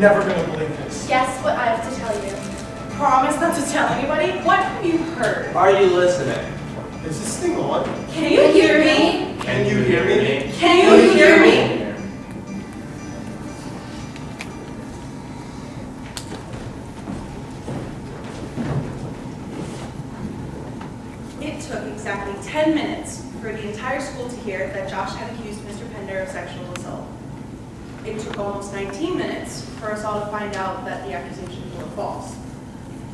never going to believe this. Guess what I have to tell you. Promise not to tell anybody? What have you heard? Are you listening? Is this thing on? Can you hear me? Can you hear me? Can you hear me? It took exactly 10 minutes for the entire school to hear that Josh had accused Mr. Pender of sexual assault. It took almost 19 minutes for us all to find out that the accusations were false.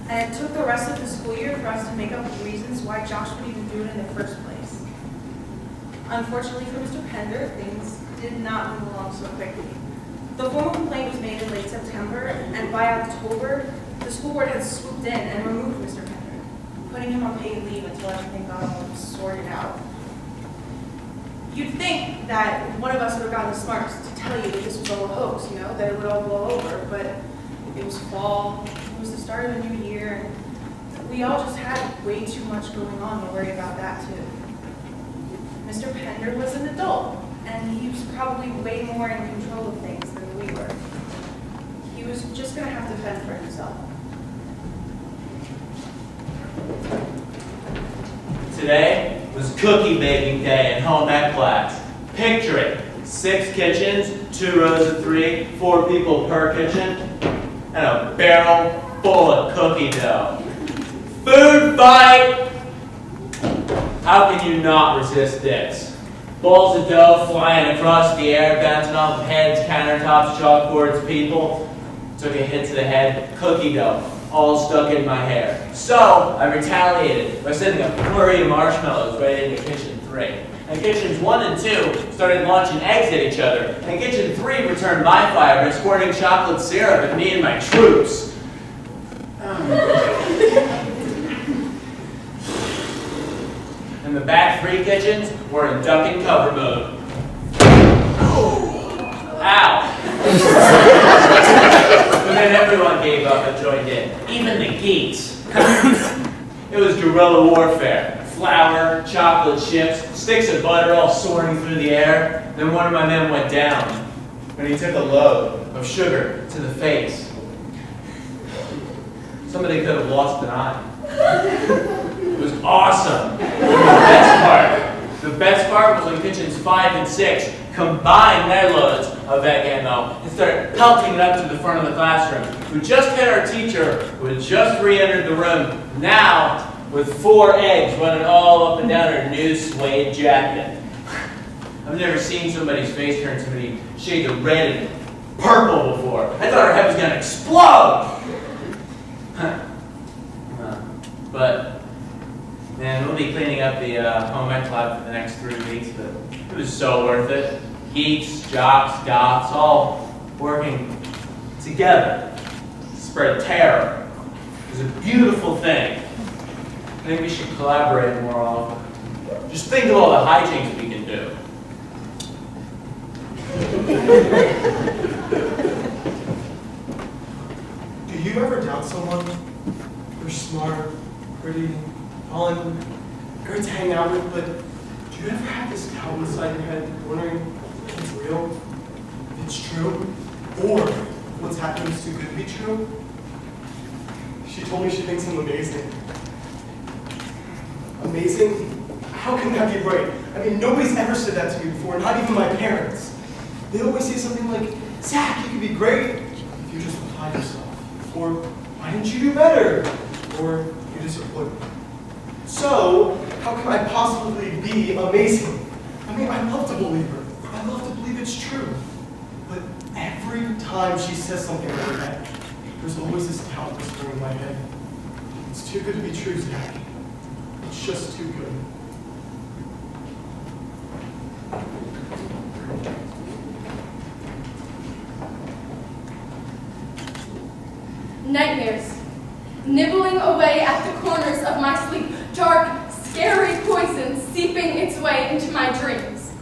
And it took the rest of the school year for us to make up reasons why Josh would even do it in the first place. Unfortunately for Mr. Pender, things did not move along so quickly. The formal complaint was made in late September, and by October, the school board had swooped in and removed Mr. Pender, putting him on paid leave until everything got all sorted out. You'd think that one of us would have gotten the smarts to tell you that this was all a hoax, you know, that it would all blow over, but it was fall, it was the start of a new year, and we all just had way too much going on to worry about that too. Mr. Pender was an adult, and he was probably way more in control of things than we were. He was just going to have to fend for himself. Today was cookie baking day in home ec class. Picture it. 6 kitchens, 2 rows of 3, 4 people per kitchen, and a barrel full of cookie dough. Food fight! How can you not resist this? Balls of dough flying across the air, bouncing off of heads, countertops, chalkboards, people. Took a hit to the head, cookie dough, all stuck in my hair. So I retaliated by sending a flurry of marshmallows right into kitchen 3. And kitchens 1 and 2 started launching eggs at each other. And kitchen 3 returned my fire by squirting chocolate syrup at me and my troops. And the back 3 kitchens were in duck and cover mode. Ow! But then everyone gave up and joined in, even the geeks. It was guerrilla warfare. Flour, chocolate chips, sticks of butter all soaring through the air. Then one of my men went down when he took a load of sugar to the face. Somebody could have lost an eye. It was awesome. The best part was when kitchens 5 and 6 combined their loads of egg ammo and started pelting it up to the front of the classroom. We just hit our teacher who had just re-entered the room, now with 4 eggs running all up and down her new suede jacket. I've never seen somebody's face turn so many shades of red and purple before. I thought her head was going to explode. But, man, we'll be cleaning up the home ec lab for the next 3 weeks, but it was so worth it. Geeks, jocks, goths, all working together to spread terror. It was a beautiful thing. I think we should collaborate more often. Just think of all the hijinks we can do. Do you ever doubt someone? They're smart, pretty, fun, great to hang out with, but do you ever have this doubt inside your head, wondering if it's real, if it's true, or what's happening is too good to be true? She told me she thinks I'm amazing. Amazing? How can that be right? I mean, nobody's ever said that to me before, not even my parents. They always say something like, Zach, you could be great if you just applied yourself. Or, why didn't you do better? Or, you disappoint me. So, how can I possibly be amazing? I mean, I love to believe her. I love to believe it's true. But every time she says something like that, there's always this doubt whispering in my head. It's too good to be true, Zach. It's just too good. Nightmares, nibbling away at the corners of my sleep, dark, scary poison seeping its way into my dreams.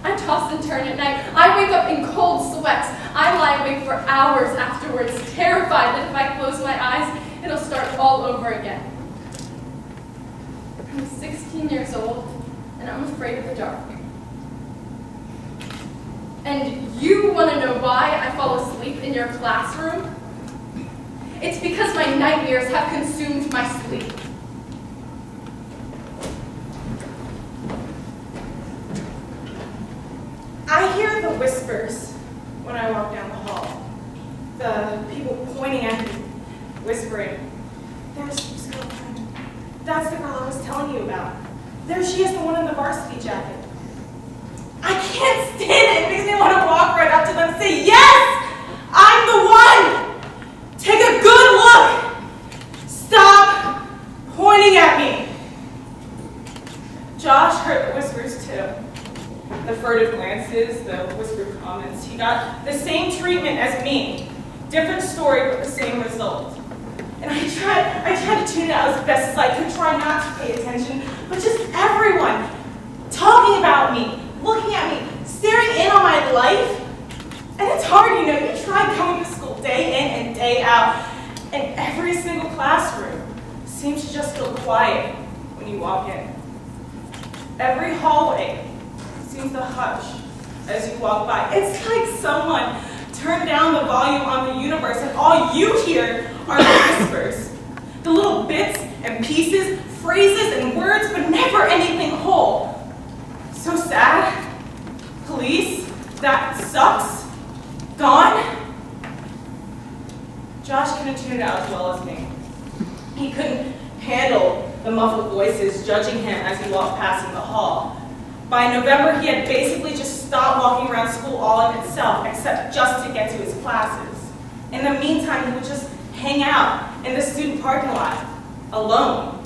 I toss and turn at night. I wake up in cold sweats. I lie awake for hours afterwards, terrified that if I close my eyes, it'll start all over again. I'm 16 years old, and I'm afraid of the dark. And you want to know why I fall asleep in your classroom? It's because my nightmares have consumed my sleep. I hear the whispers when I walk down the hall. The people pointing at me, whispering, "There's Steve's girlfriend. That's the girl I was telling you about. There she is, the one in the varsity jacket." I can't stand it. It makes me want to walk right up to them and say, "Yes, I'm the one. Take a good look. Stop pointing at me." Josh heard the whispers too. The furtive glances, the whispered comments. He got the same treatment as me. Different story, but the same result. And I tried to tune it out as best as I could, try not to pay attention, but just everyone talking about me, looking at me, staring in on my life. And it's hard, you know, you try coming to school day in and day out, and every single classroom seems to just feel quiet when you walk in. Every hallway seems to hush as you walk by. It's like someone turned down the volume on the universe and all you hear are the whispers. The little bits and pieces, phrases and words, but never anything whole. So sad. Police, that sucks. Gone. Josh couldn't tune it out as well as me. He couldn't handle the muffled voices judging him as he walked past in the hall. By November, he had basically just stopped walking around school all in itself, except just to get to his classes. In the meantime, he would just hang out in the student parking lot, alone,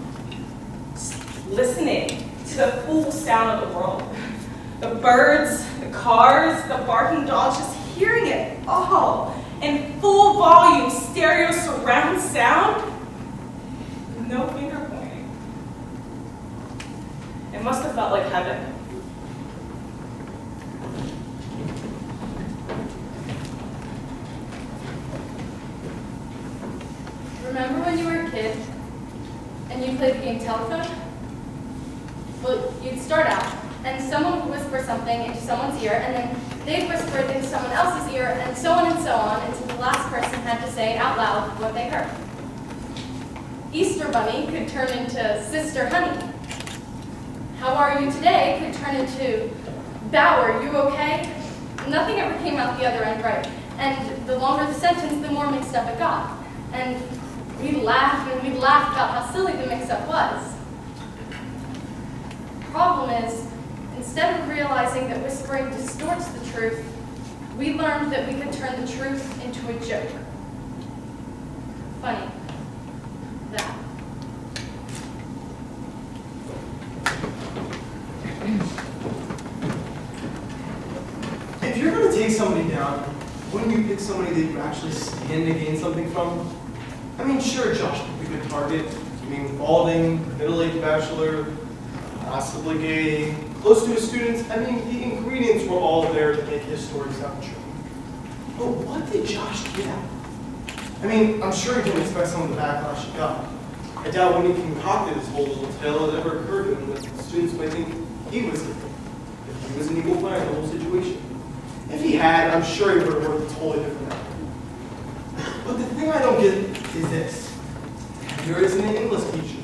listening to the full sound of the world. The birds, the cars, the barking dogs, just hearing it all in full volume, stereo surround sound, no finger pointing. It must have felt like heaven. Remember when you were a kid and you played the game telephone? Well, you'd start out and someone would whisper something into someone's ear and then they'd whisper it into someone else's ear and so on until the last person had to say out loud what they heard. Easter Bunny could turn into Sister Honey. How are you today could turn into Bow, are you okay? Nothing ever came out the other end right. And the longer the sentence, the more mixed up it got. And we'd laugh about how silly the mix-up was. Problem is, instead of realizing that whispering distorts the truth, we learned that we could turn the truth into a joke. Funny. That. If you're going to take somebody down, wouldn't you pick somebody that you actually stand to gain something from? I mean, sure, Josh would be a good target. I mean, balding, middle-aged bachelor, possibly gay, close to his students. I mean, the ingredients were all there to make his story sound true. But what did Josh get at? I mean, I'm sure he didn't expect some of the backlash he got. I doubt when he concocted his whole little tale it ever occurred to him that the students might think he was the thing, that he was an equal player in the whole situation. If he had, I'm sure he would have worked a totally different out. But the thing I don't get is this. Pender isn't an English teacher.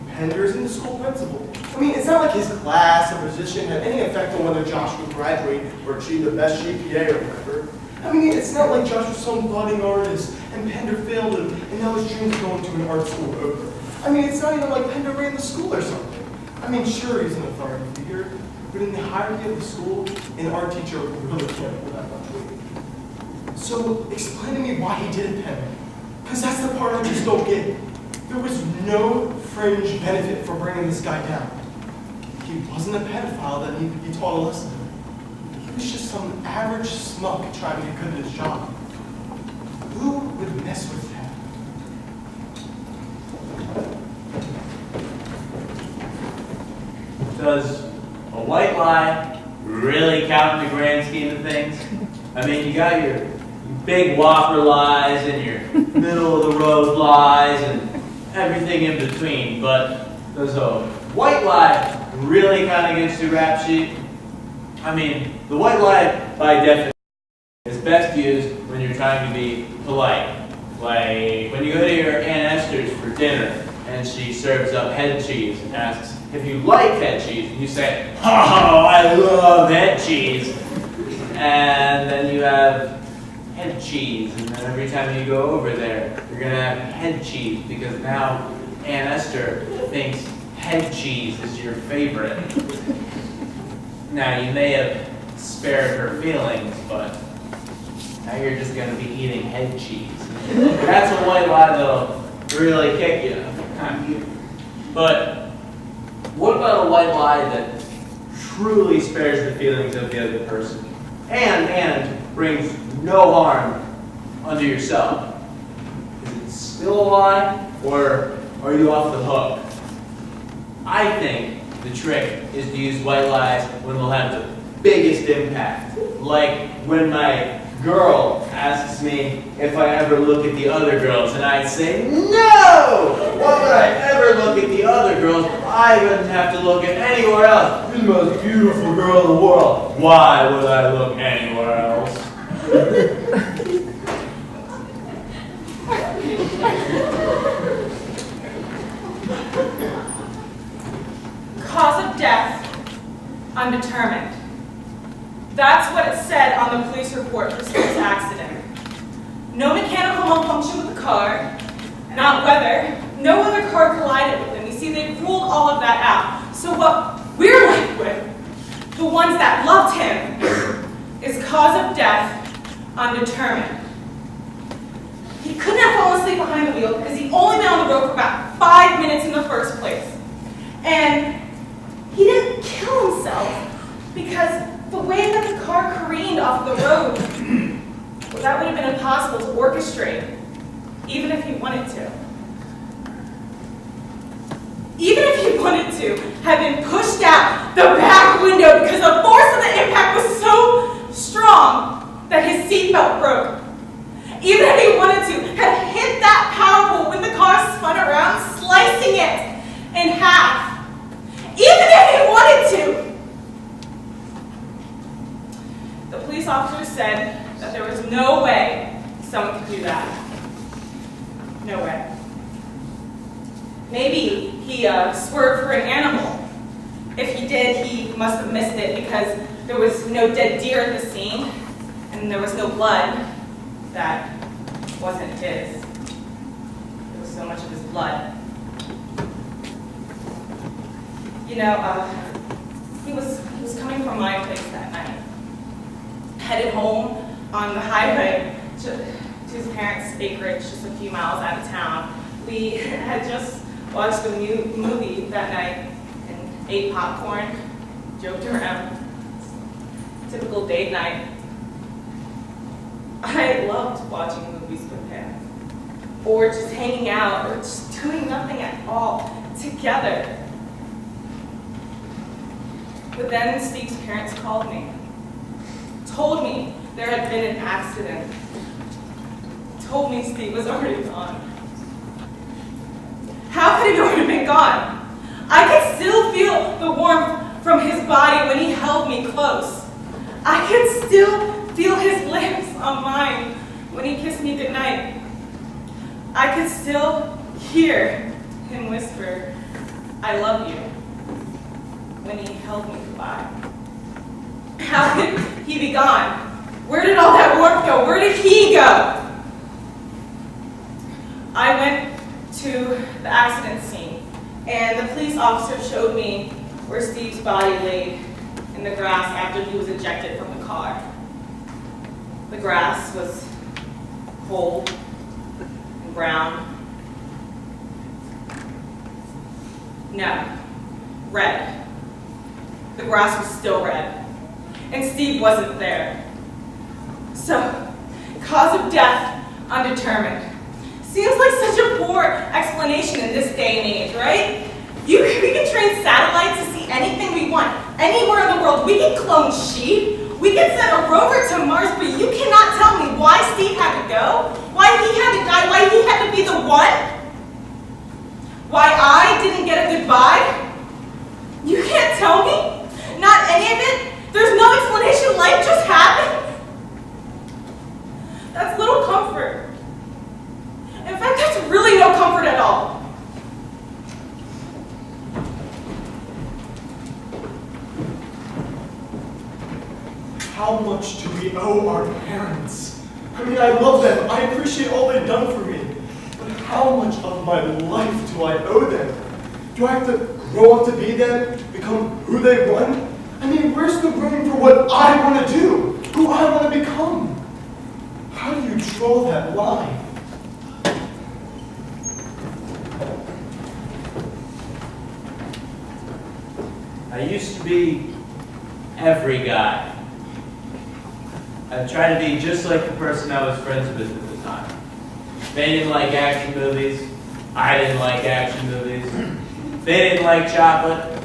Pender isn't the school principal. I mean, it's not like his class or position had any effect on whether Josh would graduate or achieve the best GPA or whatever. I mean, it's not like Josh was some budding artist and Pender failed him and now his dreams of going to an art school are over. I mean, it's not even like Pender ran the school or something. I mean, sure, he's an authority figure, but in the hierarchy of the school, an art teacher really can't hold that much weight. So explain to me why he did it, Pender. Because that's the part I just don't get. There was no fringe benefit for bringing this guy down. He wasn't a pedophile that needed to be taught a lesson. He was just some average schmuck trying to get good at his job. Who would mess with him? Does a white lie really count in the grand scheme of things? I mean, you got your big whopper lies and your middle of the road lies and everything in between, but does a white lie really count against your rap sheet? I mean, the white lie, by definition, is best used when you're trying to be polite. Like when you go to your Aunt Esther's for dinner and she serves up head cheese and asks if you like head cheese, and you say, "Oh, I love head cheese." And then you have head cheese, and then every time you go over there, you're gonna have head cheese because now Aunt Esther thinks head cheese is your favorite. Now, you may have spared her feelings, but now you're just going to be eating head cheese. That's a white lie that'll really kick you. But what about a white lie that truly spares the feelings of the other person and brings no harm unto yourself? Is it still a lie, or are you off the hook? I think the trick is to use white lies when they'll have the biggest impact. Like when my girl asks me if I ever look at the other girls, and I'd say, "No! Why would I ever look at the other girls? I wouldn't have to look at anywhere else. You're the most beautiful girl in the world. Why would I look anywhere else?" Cause of death, undetermined. That's what it said on the police report for Steve's accident. No mechanical malfunction with the car, not weather, no other car collided with him. You see, they ruled all of that out. So what we're left with, the ones that loved him, is cause of death, undetermined. He couldn't have fallen asleep behind the wheel because he'd only been on the road for about 5 minutes in the first place. And he didn't kill himself because the way that the car careened off the road, well, that would have been impossible to orchestrate, even if he wanted to. Even if he wanted to have been pushed out the back window because the force of the impact was so strong that his seatbelt broke. Even if he wanted to have hit that power pole when the car spun around, slicing it in half. Even if he wanted to. The police officer said that there was no way someone could do that. No way. Maybe he swerved for an animal. If he did, he must have missed it because there was no dead deer at the scene and there was no blood that wasn't his. There was so much of his blood. You know, he was coming from my place that night, headed home on the highway to his parents' acreage, just a few miles out of town. We had just watched a new movie that night and ate popcorn, joked around. Typical date night. I loved watching movies with him, or just hanging out, or just doing nothing at all together. But then Steve's parents called me, told me there had been an accident, told me Steve was already gone. How could he already been gone? I could still feel the warmth from his body when he held me close. I could still feel his lips on mine when he kissed me goodnight. I could still hear him whisper, "I love you," when he held me goodbye. How could he be gone? Where did all that warmth go? Where did he go? I went to the accident scene, and the police officer showed me where Steve's body laid in the grass after he was ejected from the car. The grass was cold and brown. No, red. The grass was still red, and Steve wasn't there. So, cause of death, undetermined. Seems like such a poor explanation in this day and age, right? We can train satellites to see anything we want, anywhere in the world. We can clone sheep. We can send a rover to Mars, but you cannot tell me why Steve had to go, why he had to die, why he had to be the one, why I didn't get a goodbye. You can't tell me? Not any of it? There's no much do we owe our parents? I mean, I love them. I appreciate all they've done for me. But how much of my life do I owe them? Do I have to grow up to be them, become who they want? I mean, where's the room for what I want to do, who I want to become? How do you draw that line? I used to be every guy. I tried to be just like the person I was friends with at the time. They didn't like action movies. I didn't like action movies. They didn't like chocolate.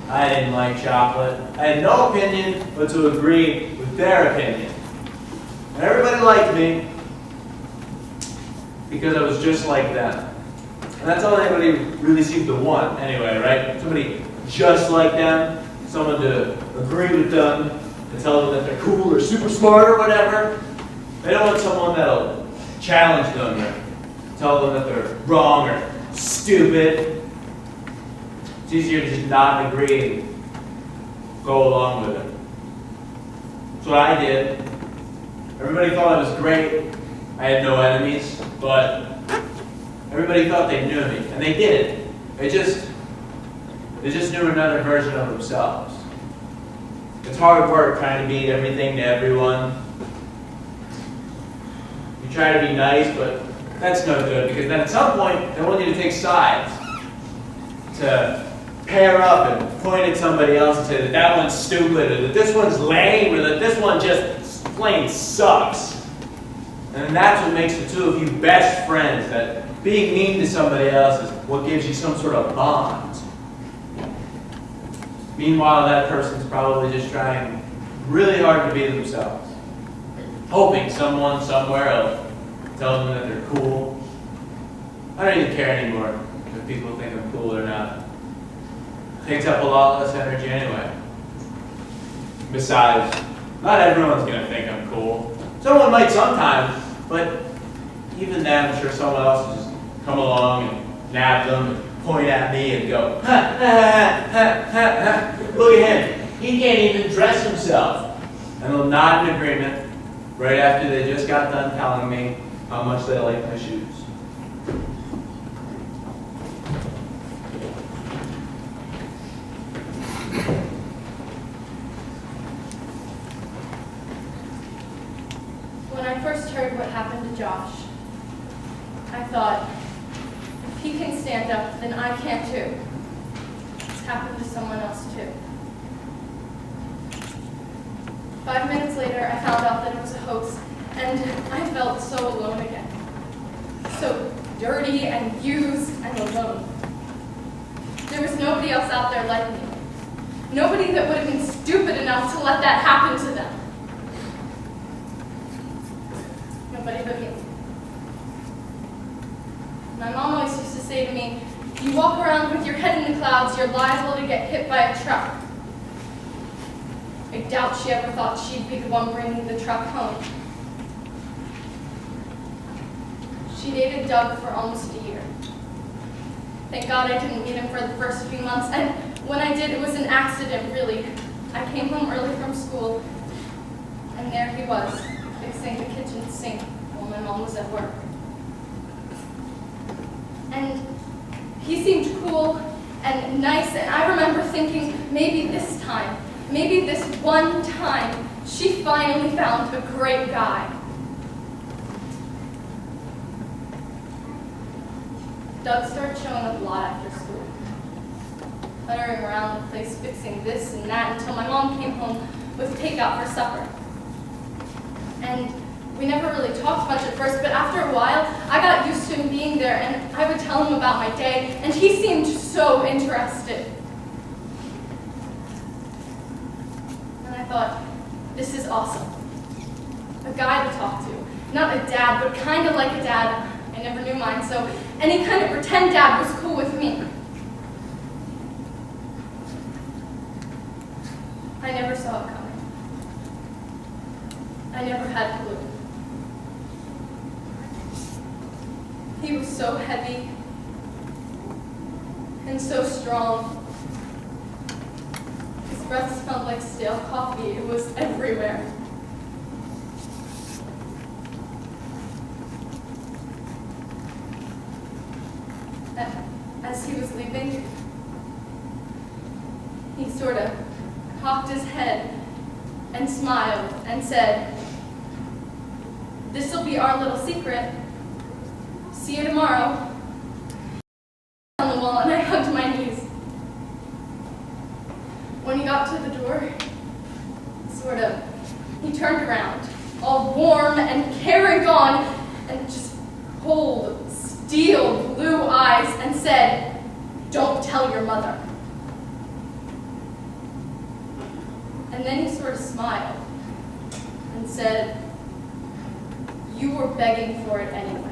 I didn't like chocolate. I had no opinion but to agree with their opinion. And everybody liked me because I was just like them. And that's all anybody really seemed to want anyway, right? Somebody just like them, someone to agree with them, to tell them that they're cool or super smart or whatever. They don't want someone that'll challenge them or tell them that they're wrong or stupid. It's easier to just not agree and go along with it. That's what I did. Everybody thought I was great. I had no enemies, but everybody thought they knew me, and they didn't. They just knew another version of themselves. It's hard work trying to be everything to everyone. You try to be nice, but that's no good, because then at some point, they want you to take sides. To pair up and point at somebody else and say that that one's stupid, or that this one's lame, or that this one just plain sucks. And that's what makes the two of you best friends, that being mean to somebody else is what gives you some sort of bond. Meanwhile, that person's probably just trying really hard to be themselves, hoping someone somewhere will tell them that they're cool. I don't even care anymore if people think I'm cool or not. It takes up a lot less energy anyway. Besides, not everyone's going to think I'm cool. Someone might sometimes, but even then, I'm sure someone else will just come along and nab them and point at me and go, ha, ha, ha, ha, ha, ha. Look at him. He can't even dress himself. And they'll nod in agreement right after they just got done telling me how much they like my shoes. When I first heard what happened to Josh, I thought, if he can stand up, then I can too. It's happened to someone else too. 5 minutes later, I found out that it was a hoax, and I felt so alone again. So dirty and used and alone. There was nobody else out there like me. Nobody that would have been stupid enough to let that happen to them. Nobody but me. My mom always used to say to me, you walk around with your head in the clouds, you're liable to get hit by a truck. I doubt she ever thought she'd be the one bringing the truck home. She dated Doug for almost a year. Thank God I didn't meet him for the first few months, and when I did, it was an accident, really. I came home early from school, and there he was, fixing the kitchen sink while my mom was at work. And he seemed cool and nice, and I remember thinking, maybe this time, maybe this one time, she finally found a great guy. Doug started showing up a lot after school, puttering around the place, fixing this and that, until my mom came home with takeout for supper. And we never really talked much at first, but after a while, I got used to him being there, and I would tell him about my day, and he seemed so interested. And I thought, this is awesome. A guy to talk to. Not a dad, but kind of like a dad. I never knew mine, so any kind of pretend dad was cool with me. I never saw it coming. I never had a clue. He was so heavy and so strong. His breath smelled like stale coffee. It was everywhere. as he was leaving, he sort of cocked his head and smiled and said, "This'll be our little secret. See you tomorrow." On the wall, and I hugged my knees. When he got to the door, he turned around, all warm and carried on, and just cold, steel blue eyes, and said, "Don't tell your mother." And then he sort of smiled and said, "You were begging for it anyway."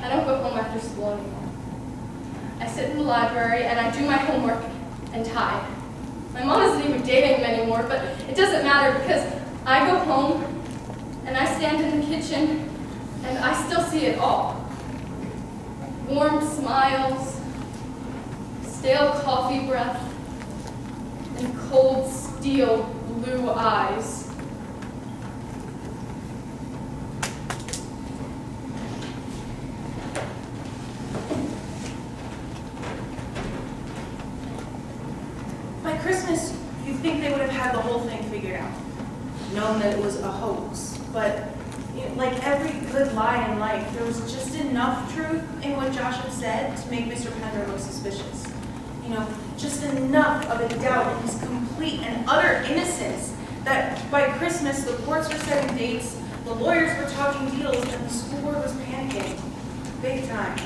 I don't go home after school anymore. I sit in the library and I do my homework and type. My mom isn't even dating him anymore, but it doesn't matter because I go home and I stand in the kitchen and I still see it all. Warm smiles, stale coffee breath, and cold steel blue eyes. By Christmas, you'd think they would have had the whole thing figured out, known that it was a hoax. But like every good lie in life, there was just enough truth in what Josh had said to make Mr. Pender look suspicious. Just enough of a doubt in his complete and utter innocence that by Christmas, the courts were setting dates, the lawyers were talking deals, and the school board was panicking. Big time.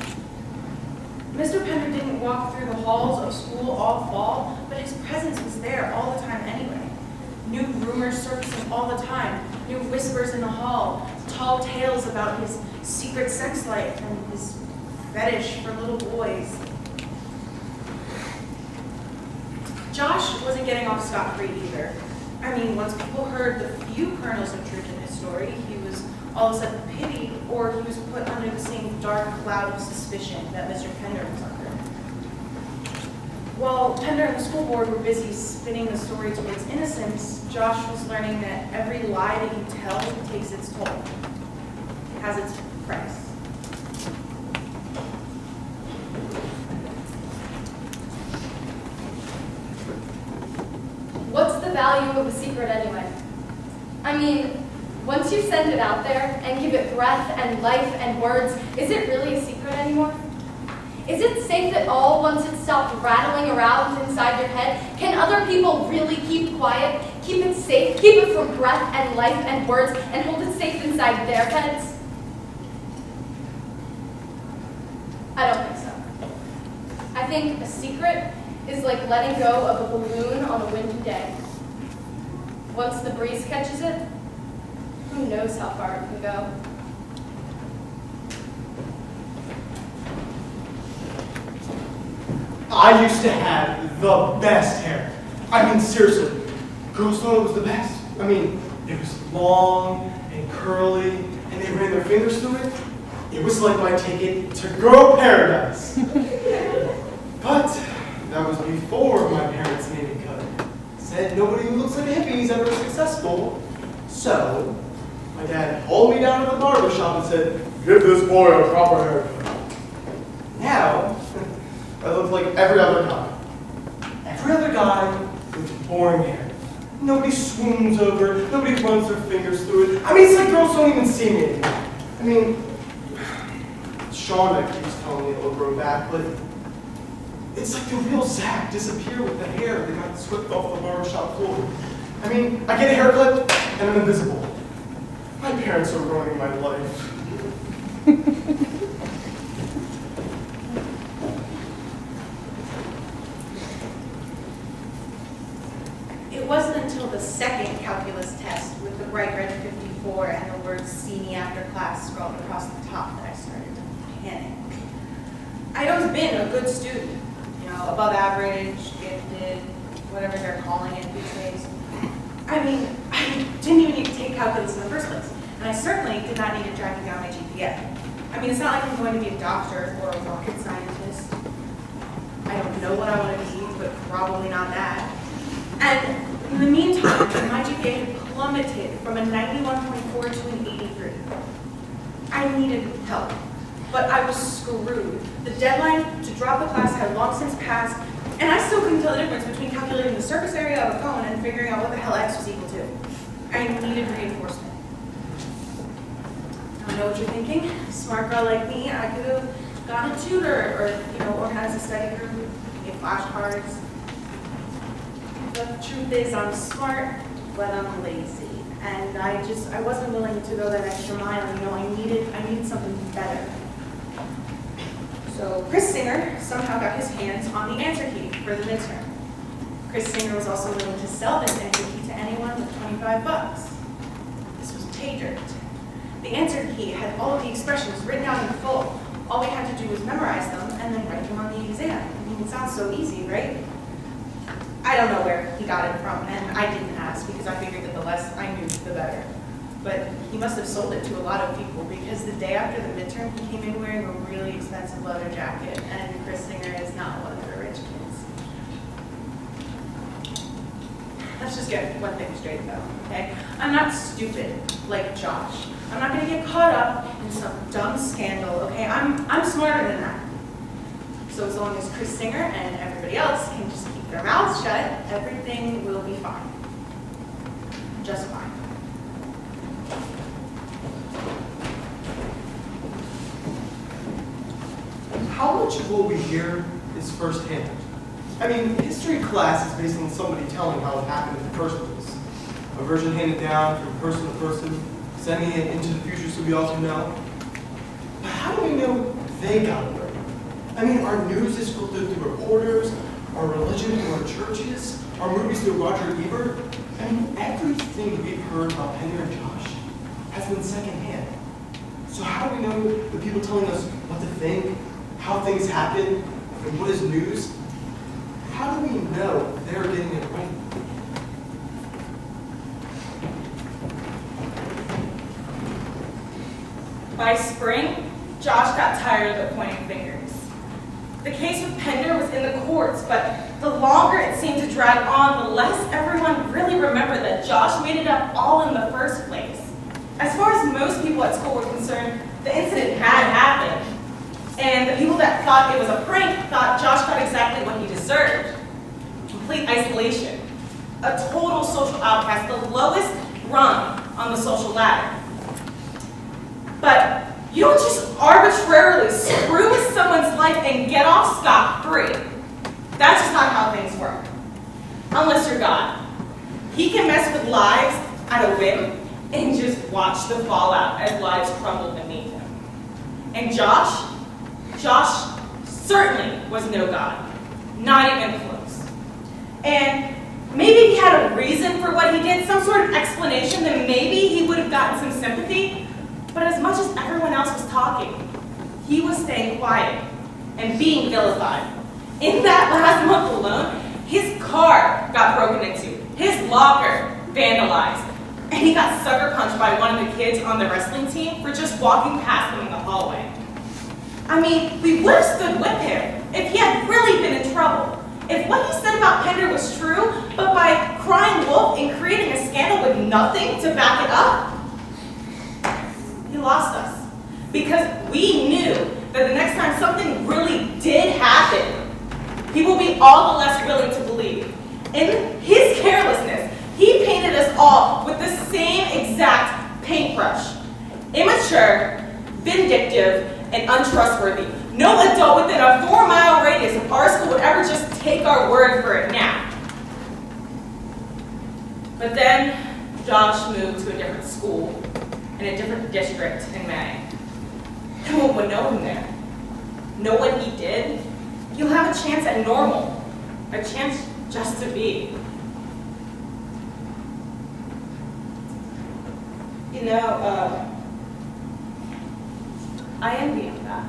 Mr. Pender didn't walk through the halls of school all fall, but his presence was there all the time anyway. New rumors surfacing all the time, new whispers in the hall, tall tales about his secret sex life and his fetish for little boys. Josh wasn't getting off scot-free either. I mean, once people heard the few kernels of truth in his story, he was all of a sudden pitied, or he was put under the same dark cloud of suspicion that Mr. Pender was under. While Pender and the school board were busy spinning the story towards innocence, Josh was learning that every lie that you tell takes its toll. It has its price. What's the value of a secret anyway? I mean, once you send it out there and give it breath and life and words, is it really a secret anymore? Is it safe at all once it's stopped rattling around inside your head? Can other people really keep quiet, keep it safe, keep it for breath and life and words, and hold it safe inside their heads? I don't think so. I think a secret is like letting go of a balloon on a windy day. Once the breeze catches it, who knows how far it can go? I used to have the best hair. I mean, seriously, girls thought it was the best. I mean, it was long and curly, and they ran their fingers through it. It was like my ticket to girl paradise. But that was before my parents made me cut it. Said nobody who looks like a hippie is ever successful. So, my dad hauled me down to the barber shop and said, "Give this boy a proper haircut." Now, I look like every other guy. Every other guy with boring hair. Nobody swoons over it. Nobody runs their fingers through it. I mean, it's like girls don't even see me anymore. I mean, Shauna keeps telling me it'll grow back, but it's like the real Zach disappeared with the hair that got swept off the barbershop floor. I mean, I get a haircut and I'm invisible. My parents are ruining my life. It wasn't until the second calculus test with the bright red 54 and the words "see me after class" scrawled across the top that I started to panic. I'd always been a good student, above average, gifted, whatever they're calling it these days. I mean, I didn't even need to take calculus in the first place, and I certainly did not need it driving down my GPA. I mean, it's not like I'm going to be a doctor or a rocket scientist. I don't know what I want to be, but probably not that. And in the meantime, my GPA had plummeted plummeted from a 91.4 to an 83. I needed help, but I was screwed. The deadline to drop the class had long since passed, and I still couldn't tell the difference between calculating the surface area of a cone and figuring out what the hell x was equal to. I needed reinforcement. I know what you're thinking. Smart girl like me, I could have got a tutor or, organized a study group, get flashcards. The truth is, I'm smart, but I'm lazy. And I wasn't willing to go that extra mile. I needed something better. So Chris Singer somehow got his hands on the answer key for the midterm. Chris Singer was also willing to sell this answer key to anyone with $25. This was pay-dirt. The answer key had all of the expressions written out in full. All we had to do was memorize them and then write them on the exam. I mean, it sounds so easy, right? I don't know where he got it from, and I didn't ask because I figured that the less I knew, the better. But he must have sold it to a lot of people because the day after the midterm, he came in wearing a really expensive leather jacket, and Chris Singer is not one of the rich kids. Let's just get one thing straight though, okay? I'm not stupid like Josh. I'm not gonna get caught up in some dumb scandal, okay? I'm smarter than that. So as long as Chris Singer and everybody else can just keep their mouths shut, everything will be fine. Just fine. How much of what we hear is firsthand? I mean, history class is based on somebody telling how it happened in the first place. A version handed down from person to person, sending it into the future so we all can know. But how do we know they got it right? I mean, our news is filtered through reporters, our religion through our churches, our movies through Roger Ebert. I mean, everything we've heard about Pender and Josh has been secondhand. So how do we know the people telling us what to think, how things happen, and what is news? How do we know they're getting it right? By spring, Josh got tired of the pointing fingers. The case with Pender was in the courts, but the longer it seemed to drag on, the less everyone really remembered that Josh made it up all in the first place. As far as most people at school were concerned, the incident had happened. And the people that thought it was a prank thought Josh got exactly what he deserved. Complete isolation. A total social outcast, the lowest rung on the social ladder. But you don't just arbitrarily screw with someone's life and get off scot-free. That's just not how things work. Unless you're God. He can mess with lives at a whim and just watch the fallout as lives crumble beneath him. And Josh certainly was no God. Not even close. And maybe he had a reason for what he did, some sort of explanation, then maybe he would have gotten some sympathy. But as much as everyone else was talking, he was staying quiet and being vilified. In that last month alone, his car got broken into, his locker vandalized, and he got sucker punched by one of the kids on the wrestling team for just walking past them in the hallway. I mean, we would have stood with him if he had really been in trouble. If what he said about Pender was true, but by crying wolf and creating a scandal with nothing to back it up, he lost us. Because we knew that the next time something really did happen, he will be all the less willing to believe. In his carelessness, he painted us all with the same exact paintbrush. Immature, vindictive, and untrustworthy. No adult within a 4-mile radius of our school would ever just take our word for it now. But then Josh moved to a different school in a different district in May. No one would know him there. Know what he did? He'll have a chance at normal. A chance just to be. You know, I envy him that.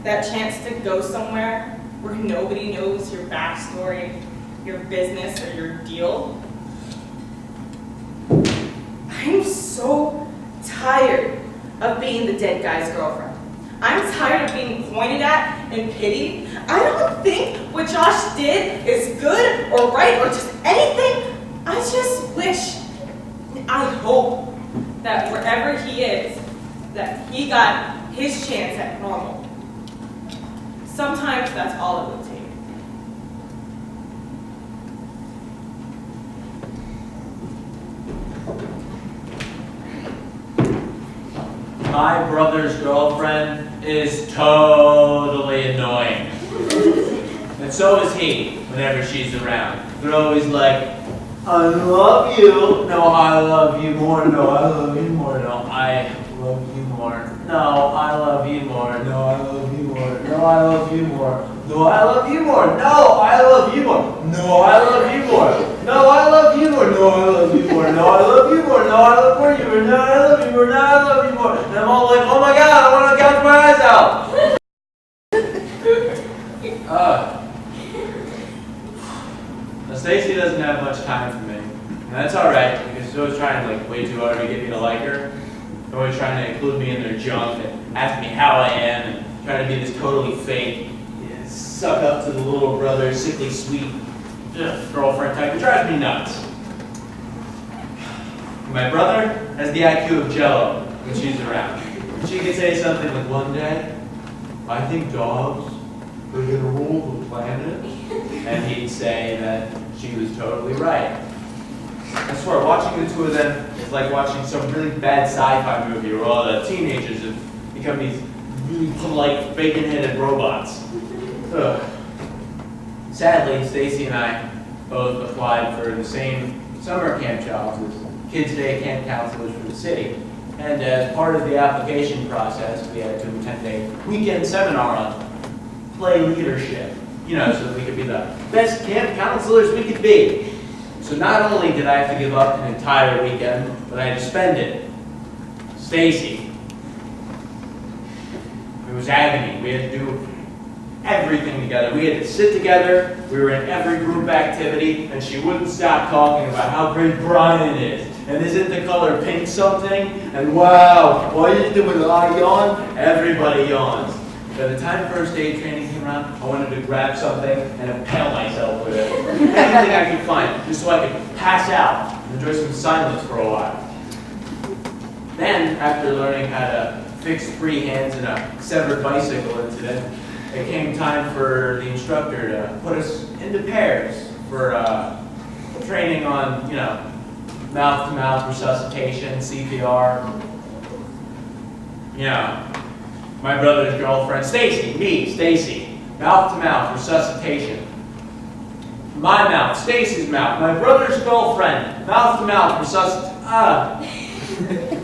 That chance to go somewhere where nobody knows your backstory, your business, or your deal. I'm so tired of being the dead guy's girlfriend. I'm tired of being pointed at and pitied. I don't think what Josh did is good or right or just anything. I just wish I hope that wherever he is, that he got his chance at normal. Sometimes that's all it would take. My brother's girlfriend is totally annoying. And so is he, whenever she's around. They're always like, I love you. No, I love you more. No, I love you more. No, I love you more. No, I love you more. No, I love you more. No, I love you more. No, I love you more. No, I love you more. No, I love you more. No, I love you more. No, I love you more. No, I love you more. No, I love more you more. No, I love you more. No, I love you more. And I'm all like, oh my god, I want to gouge my eyes out. Now, Stacy doesn't have much time for me. And that's alright, because she's always trying way too hard to get me to like her. They're always trying to include me in their junk and ask me how I am and trying to be this totally fake, suck up to the little brother, sickly sweet girlfriend type. It drives me nuts. My brother has the IQ of Jello when she's around. She can say something like, one day, I think dogs are going to rule the planet. And he'd say that she was totally right. I swear, watching the two of them is like watching some really bad sci-fi movie where all the teenagers have become these really polite, bacon-headed robots. Ugh. Sadly, Stacy and I both applied for the same summer camp jobs as Kids Day camp counselors for the city. And as part of the application process, we had to attend a weekend seminar on play leadership. So that we could be the best camp counselors we could be. So not only did I have to give up an entire weekend, but I had to spend it. Stacy. It was agony. We had to do everything together. We had to sit together. We were in every group activity, and she wouldn't stop talking about how great Brian is. And isn't the color pink something? And wow, what are you doing? I yawn? Everybody yawns. By the time first aid training came around, I wanted to grab something and impale myself with it. Anything I could find, just so I could pass out and enjoy some silence for a while. Then, after learning how to fix free hands in a severed bicycle incident, it came time for the instructor to put us into pairs for training on, mouth-to-mouth resuscitation, CPR. My brother's girlfriend, Stacy, me, Stacy, mouth-to-mouth resuscitation. My mouth, Stacy's mouth, my brother's girlfriend, mouth-to-mouth resuscitation.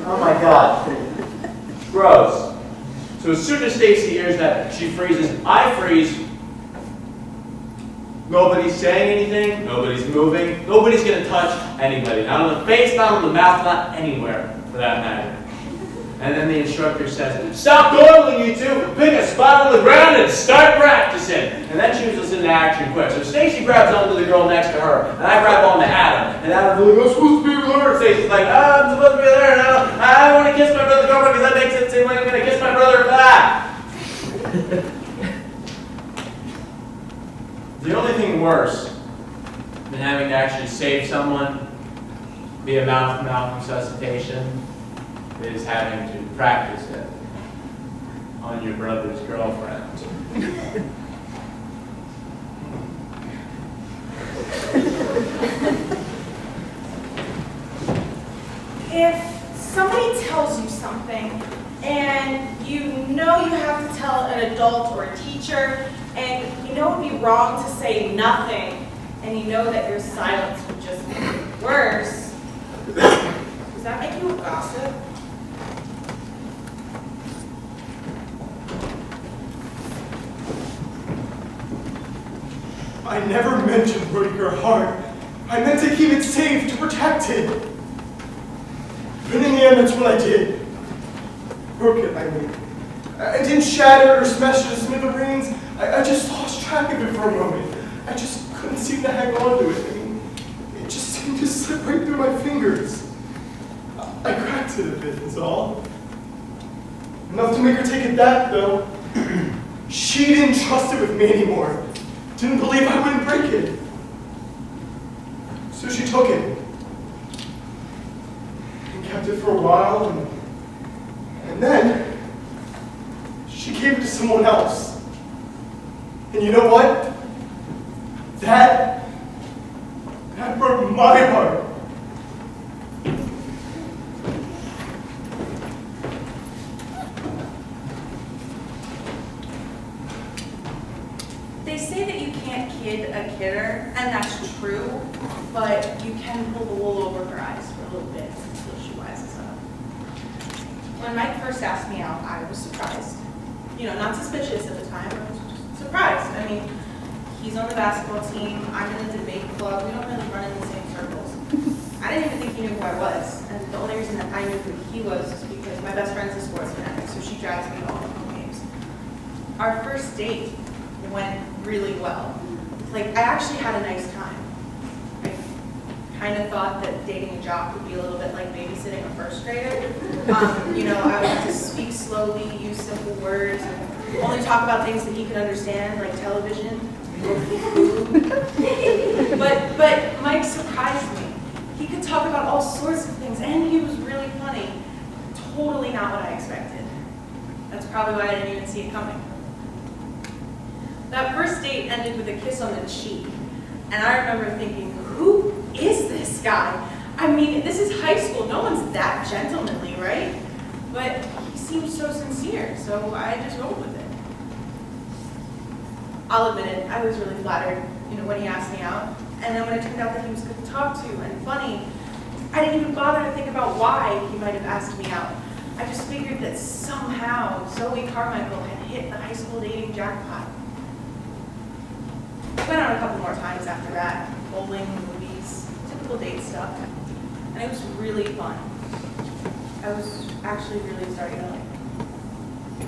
Oh my god. Gross. So as soon as Stacy hears that, she freezes, I freeze. Nobody's saying anything, nobody's moving, nobody's gonna touch anybody. Not on the face, not on the mouth, not anywhere for that matter. And then the instructor says, stop dawdling, you two, pick a spot on the ground and start practicing. And then she was us into action quick. So Stacy grabs onto the girl next to her, and I grab onto Adam. And Adam's like, I'm supposed to be with her. And Stacy's like, I'm supposed to be there now. I want to kiss my brother's girlfriend because that makes it seem like I'm going to kiss my brother back. The only thing worse than having to actually save someone via mouth-to-mouth resuscitation is having to practice it on your brother's girlfriend. If somebody tells you something and you know you have to tell an adult or a teacher and you know it would be wrong to say nothing and you know that your silence would just make it worse, does that make you a gossip? I never meant to break her heart. I meant to keep it safe, to protect it. But in the end, that's what I did. Broke it, I mean. I didn't shatter or smash it to smithereens. I just lost track of it for a moment. I just couldn't seem to hang on to it. I mean, it just seemed to slip right through my fingers. I cracked it a bit, that's all. Enough to make her take it back, though. She didn't trust it with me anymore. Didn't believe I wouldn't break it. So she took it. kept it for a while, and then she gave it to someone else. And you know what? That broke my heart. They say that you can't kid a kidder, and that's true, but you can pull the wool over her eyes for a little bit until she wises up. When Mike first asked me out, I was surprised. You know, not suspicious at the time, I was just surprised. I mean, he's on the basketball team, I'm in the debate club, we don't really run in the same circles. I didn't even think he knew who I was, and the only reason that I knew who he was is because my best friend's a sports fanatic, so she drives me to all the home games. Our first date went really well. Like, I actually had a nice time. I kind of thought that dating a jock would be a little bit like babysitting a first grader. You know, I would have to speak slowly, use simple words, and only talk about things that he could understand, like television or food. But Mike surprised me. He could talk about all sorts of things, and he was really funny. Totally not what I expected. That's probably why I didn't even see it coming. That first date ended with a kiss on the cheek, and I remember thinking, who is this guy? I mean, this is high school, no one's that gentlemanly, right? But he seemed so sincere, so I just rolled with it. I'll admit it, I was really flattered, you know, when he asked me out, and then when it turned out that he was good to talk to and funny, I didn't even bother to think about why he might have asked me out. I just figured that somehow Zoe Carmichael had hit the high school dating jackpot. I went out a couple more times after that, bowling, movies, typical date stuff, and it was really fun. I was actually really starting to like it.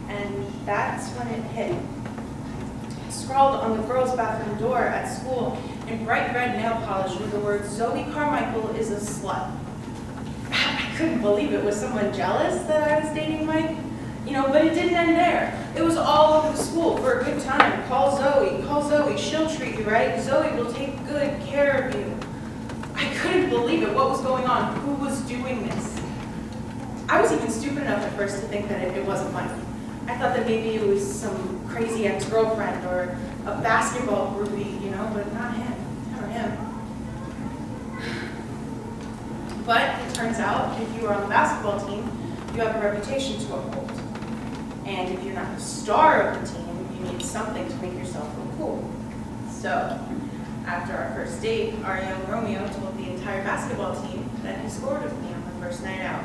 And that's when it hit. Scrawled on the girls' bathroom door at school in bright red nail polish were the words, "Zoe Carmichael is a slut." I couldn't believe it. Was someone jealous that I was dating Mike? You know, but it didn't end there. It was all over the school for a good time. Call Zoe, she'll treat you right. Zoe will take good care of you. I couldn't believe it. What was going on? Who was doing this? I was even stupid enough at first to think that it wasn't Mike. I thought that maybe it was some crazy ex-girlfriend or a basketball groupie, you know, but not him. Never him. But it turns out, if you are on the basketball team, you have a reputation to uphold. And if you're not the star of the team, you need something to make yourself look cool. So, after our first date, our young Romeo told the entire basketball team that he scored with me on the first night out.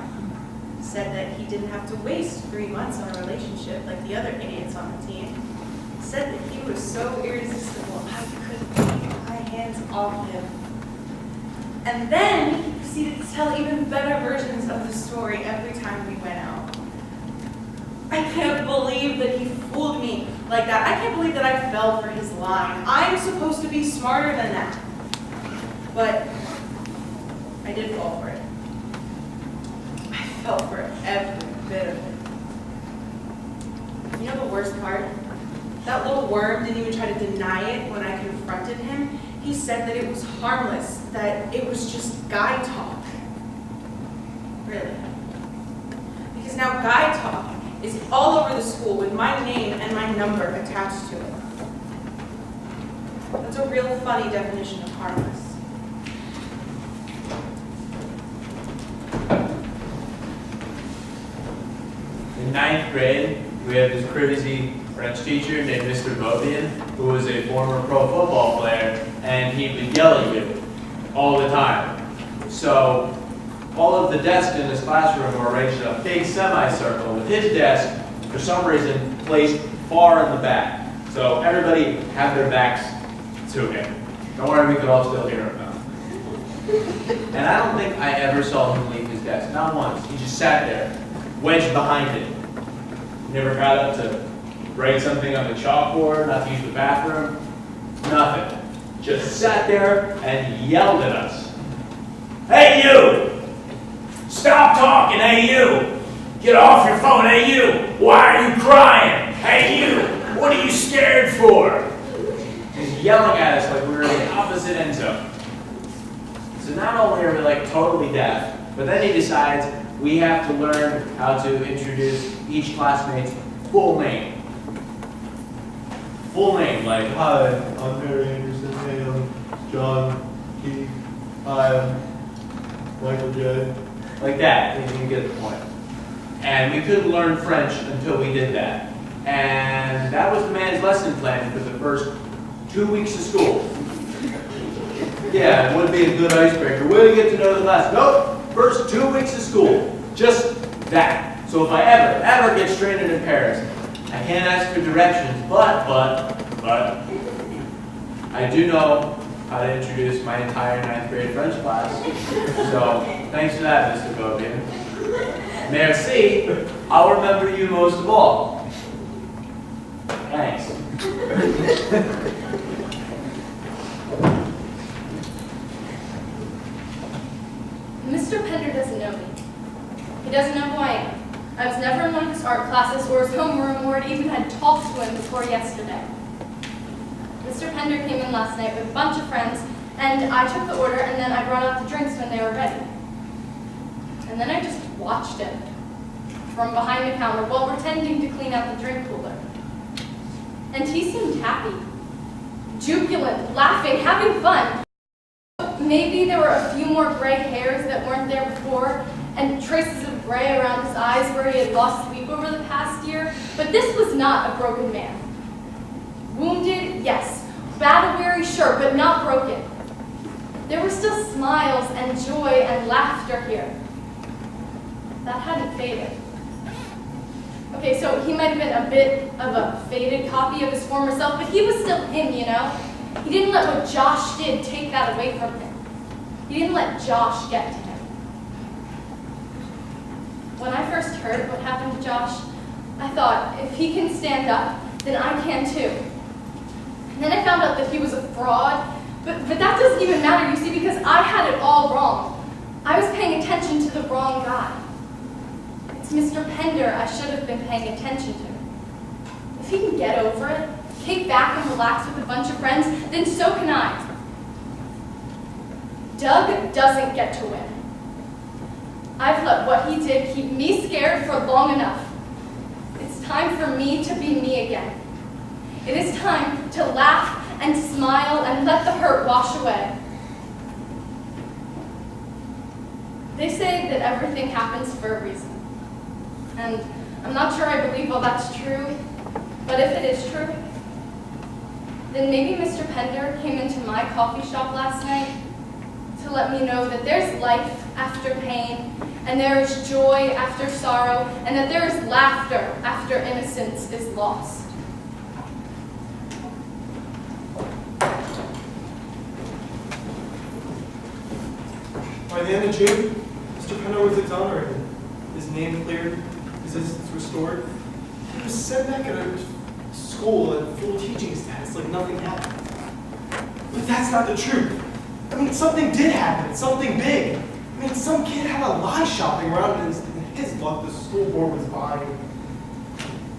Said that he didn't have to waste 3 months on a relationship like the other idiots on the team. Said that he was so irresistible, I couldn't keep my hands off him. And then he proceeded to tell even better versions of the story every time we went out. I can't believe that he fooled me like that. I can't believe that I fell for his line. I'm supposed to be smarter than that. But I did fall for it. I fell for every bit of it. You know the worst part? That little worm didn't even try to deny it when I confronted him. He said that it was harmless, that it was just guy talk. Really. Because now guy talk is all over the school with my name and my number attached to it. That's a real funny definition of harmless. In 9th grade, we had this crazy French teacher named Mr. Mobian, who was a former pro football player, and he would yell at you all the time. So all of the desks in his classroom were arranged in a big semicircle, with his desk, for some reason, placed far in the back. So everybody had their backs to him. Don't worry, we could all still hear him now. And I don't think I ever saw him leave his desk, not once. He just sat there, wedged behind it. He never got up to write something on the chalkboard, not to use the bathroom, nothing. Just sat there and yelled at us. "Hey you! Stop talking, hey you! Get off your phone, hey you! Why are you crying? Hey you! What are you scared for?" He's yelling at us like we were in the opposite end zone. So not only are we like totally deaf, But then he decides we have to learn how to introduce each classmate's full name. Full name, like, hi, I'm Mary Anderson, hey, I'm John Keith, hi, I'm Michael J. Like that, you get the point. And we couldn't learn French until we did that. And that was the man's lesson plan for the first 2 weeks of school. Yeah, it would be a good icebreaker. Way to get to know the class. Nope, first 2 weeks of school. Just that. So if I ever get stranded in Paris, I can't ask for directions, but I do know how to introduce my entire 9th grade French class. So thanks for that, Mr. Bobian. Merci. I'll remember you most of all. Thanks. Mr. Pender doesn't know me. He doesn't know who I am. I was never in one of his art classes or his homeroom or even had talked to him before yesterday. Mr. Pender came in last night with a bunch of friends, and I took the order and then I brought out the drinks when they were ready. And then I just watched him from behind the counter while pretending to clean out the drink cooler. And he seemed happy, jubilant, laughing, having fun. Maybe there were a few more gray hairs that weren't there before, and traces of gray around his eyes where he had lost sleep over the past year, but this was not a broken man. Wounded, yes. Battle weary, sure, but not broken. There were still smiles and joy and laughter here. That hadn't faded. Okay, so he might have been a bit of a faded copy of his former self, but he was still him, you know? He didn't let what Josh did take that away from him. He didn't let Josh get to him. When I first heard what happened to Josh, I thought, if he can stand up, then I can too. And then I found out that he was a fraud, but that doesn't even matter, you see, because I had it all wrong. I was paying attention to the wrong guy. It's Mr. Pender I should have been paying attention to. If he can get over it, kick back and relax with a bunch of friends, then so can I. Doug doesn't get to win. I've let what he did keep me scared for long enough. It's time for me to be me again. It is time to laugh and smile and let the hurt wash away. They say that everything happens for a reason. And I'm not sure I believe all that's true, but if it is true, then maybe Mr. Pender came into my coffee shop last night to let me know that there's life after pain, and there is joy after sorrow, and that there is laughter after innocence is lost. By the end of June, Mr. Pender was exonerated. His name cleared, his innocence restored. He was sent back at a school at full teaching status like nothing happened. But that's not the truth. I mean, something did happen, something big. I mean, some kid had a lie shopping around, and his luck, the school board was buying.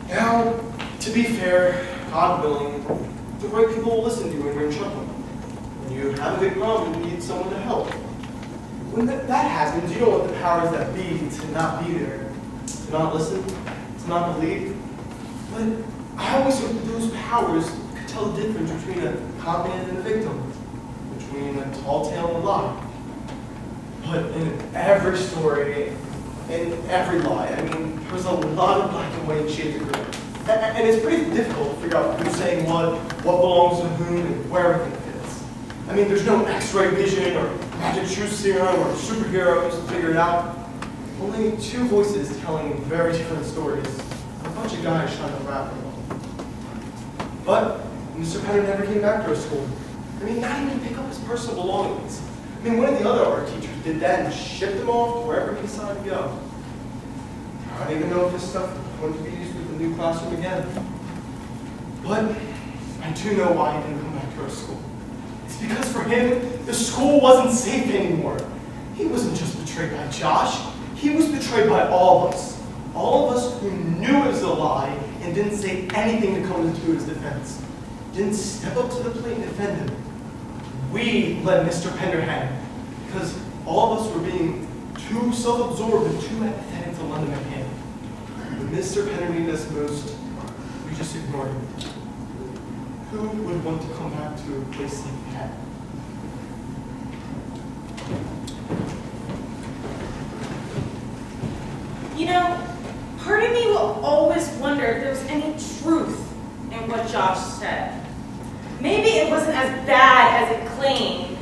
Now, to be fair, God willing, the right people will listen to you when you're in trouble. When you have a big problem, you need someone to help. When that happens, you don't want the powers that be to not be there, to not listen, to not believe. But I always hope that those powers could tell the difference between a con man and a victim, between a tall tale and a lie. But in every story, in every lie, I mean, there's a lot of black and white shades of gray. And it's pretty difficult to figure out who's saying what belongs to whom, and where everything fits. I mean, there's no X-ray vision or magic truth serum or superheroes to figure it out. Only two voices telling very different stories. A bunch of guys trying to wrap it all. But Mr. Pender never came back to our school. I mean, not even to pick up his personal belongings. I mean, one of the other art teachers did that and shipped them off to wherever he decided to go. I don't even know if this stuff is going to be used with the new classroom again. But I do know why he didn't come back to our school. It's because for him, the school wasn't safe anymore. He wasn't just betrayed by Josh. He was betrayed by all of us. All of us who knew it was a lie and didn't say anything to come into his defense. Didn't step up to the plate and defend him. We let Mr. Pender hang because all of us were being too self-absorbed and too apathetic to lend him a hand. When Mr. Penner needed us most, we just ignored him. Who would want to come back to a place like that? You know, part of me will always wonder if there was any truth in what Josh said. Maybe it wasn't as bad as it claimed,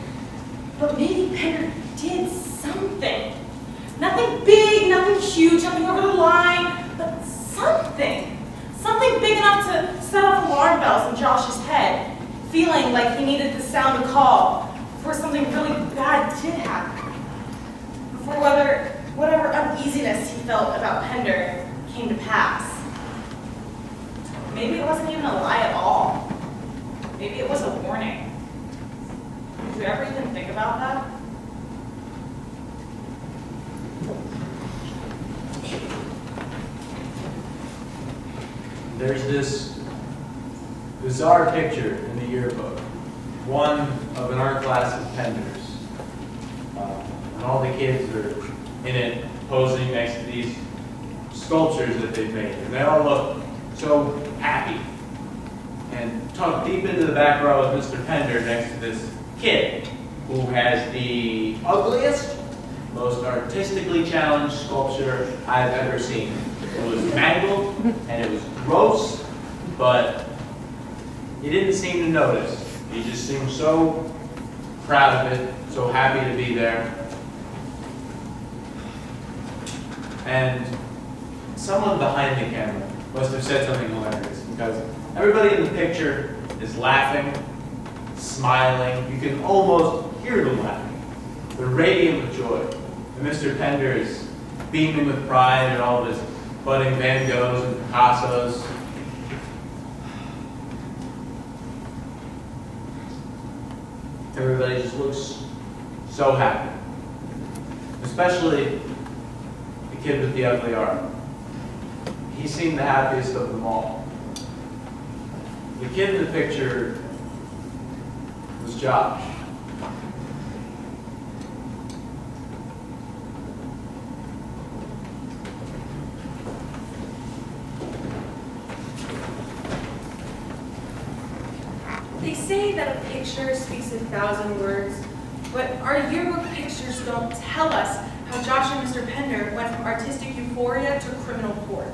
but maybe Penner did something. Nothing big, nothing huge, nothing over the line, but something. Something big enough to set off alarm bells in Josh's head, feeling like he needed to sound a call before something really bad did happen. Before whatever uneasiness he felt about Pender came to pass. Maybe it wasn't even a lie at all. Maybe it was a warning. Did you ever even think about that? There's this bizarre picture in the yearbook, one of an art class of Pender's. And all the kids are in it, posing next to these sculptures that they've made. And they all look so happy. And tucked deep into the back row is Mr. Pender next to this kid who has the ugliest, most artistically challenged sculpture I've ever seen. It was mangled and it was gross, but he didn't seem to notice. He just seemed so proud of it, so happy to be there. And someone behind the camera must have said something hilarious, because everybody in the picture is laughing, smiling. You can almost hear them laughing. They're radiant with joy. And Mr. Pender is beaming with pride at all of his budding Van Goghs and Picassos. Everybody just looks so happy. Especially the kid with the ugly arm. He seemed the happiest of them all. The kid in the picture was Josh. They say that a picture speaks 1,000 words, but our yearbook pictures don't tell us how Josh and Mr. Pender went from artistic euphoria to criminal court.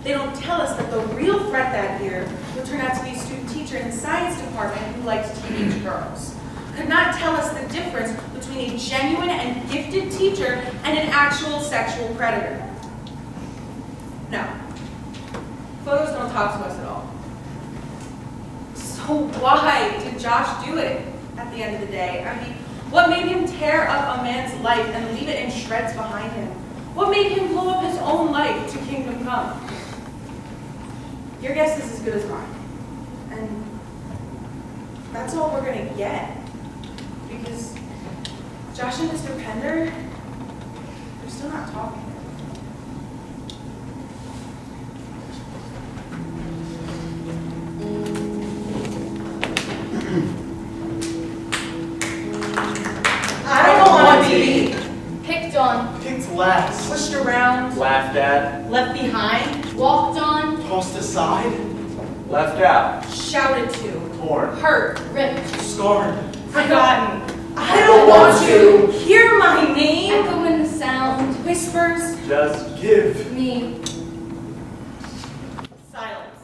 They don't tell us that the real threat that year would turn out to be a student teacher in the science department who liked teenage girls. Could not tell us the difference between a genuine and gifted teacher and an actual sexual predator. No. Photos don't talk to us at all. So why did Josh do it at the end of the day? I mean, what made him tear up a man's life and leave it in shreds behind him? What made him blow up his own life to kingdom come? Your guess is as good as mine. And that's all we're gonna get. Because Josh and Mr. Pender, they're still not talking. Picked on, Picked last. Pushed around, Laughed at, left behind, walked on, Tossed aside. left out, shouted to, torn. hurt, ripped, Scarred. Forgotten. I don't want to hear my name. echo in the sound, Whispers, Just Give. me. Silence.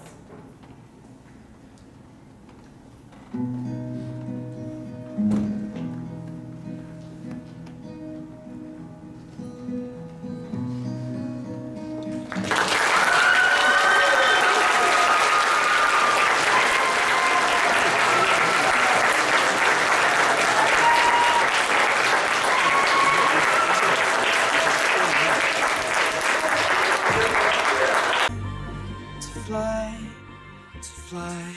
To fly,